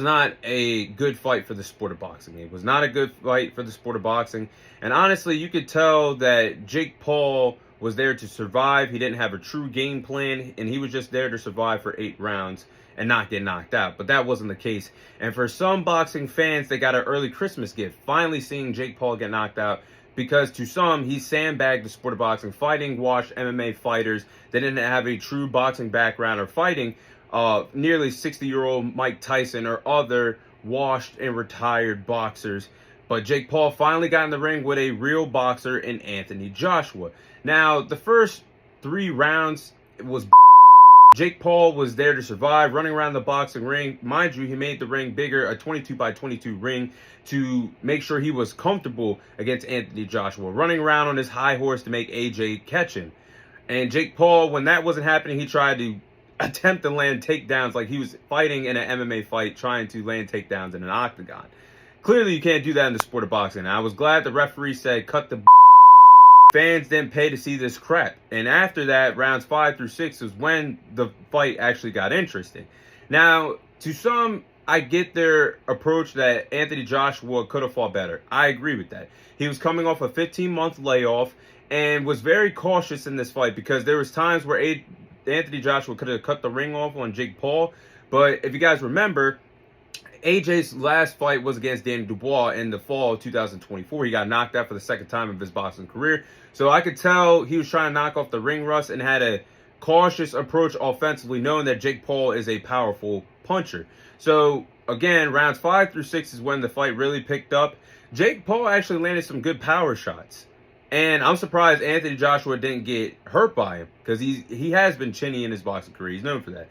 Not a good fight for the sport of boxing. It was not a good fight for the sport of boxing. And honestly, you could tell that Jake Paul was there to survive. He didn't have a true game plan, and he was just there to survive for 8 rounds and not get knocked out. But that wasn't the case. And for some boxing fans, they got an early Christmas gift, finally seeing Jake Paul get knocked out. Because to some, he sandbagged the sport of boxing, fighting washed MMA fighters that didn't have a true boxing background or fighting nearly 60-year-old Mike Tyson or other washed and retired boxers. But Jake Paul finally got in the ring with a real boxer in Anthony Joshua. Now, the first 3 rounds was Jake Paul was there to survive, running around the boxing ring. Mind you, he made the ring bigger, a 22 by 22 ring, to make sure he was comfortable against Anthony Joshua, running around on his high horse to make AJ catch him. And Jake Paul, when that wasn't happening, he tried to attempt to land takedowns like he was fighting in an MMA fight, trying to land takedowns in an octagon. Clearly, you can't do that in the sport of boxing. I was glad the referee said, cut the fans didn't pay to see this crap. And after that, rounds 5 through 6 was when the fight actually got interesting. Now, to some, I get their approach that Anthony Joshua could have fought better. I agree with that. He was coming off a 15-month layoff and was very cautious in this fight because there was times where Anthony Joshua could have cut the ring off on Jake Paul. But if you guys remember, AJ's last fight was against Danny Dubois in the fall of 2024. He got knocked out for the second time of his boxing career. So I could tell he was trying to knock off the ring rust and had a cautious approach offensively, knowing that Jake Paul is a powerful puncher. So again, rounds 5 through 6 is when the fight really picked up. Jake Paul actually landed some good power shots. And I'm surprised Anthony Joshua didn't get hurt by him, because he has been chinny in his boxing career. He's known for that.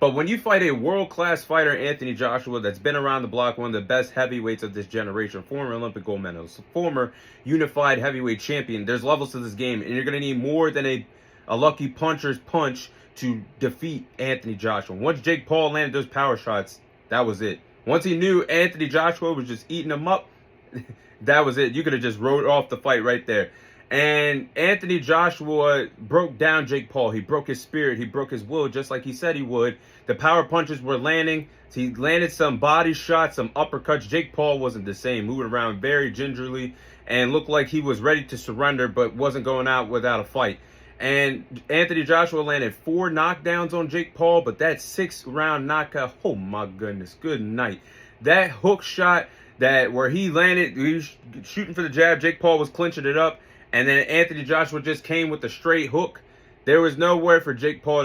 But when you fight a world-class fighter, Anthony Joshua, that's been around the block, one of the best heavyweights of this generation, former Olympic gold medalist, former unified heavyweight champion, there's levels to this game, and you're going to need more than a lucky puncher's punch to defeat Anthony Joshua. Once Jake Paul landed those power shots, that was it. Once he knew Anthony Joshua was just eating him up, that was it. You could have just wrote off the fight right there. And Anthony Joshua broke down Jake Paul. He broke his spirit. He broke his will, just like he said he would. The power punches were landing. He landed some body shots, some uppercuts. Jake Paul wasn't the same. Moving around very gingerly and looked like he was ready to surrender, but wasn't going out without a fight. And Anthony Joshua landed 4 knockdowns on Jake Paul, but that 6th-round knockout, oh my goodness, good night. That hook shot where he landed, he was shooting for the jab, Jake Paul was clinching it up, and then Anthony Joshua just came with a straight hook. There was nowhere for Jake Paul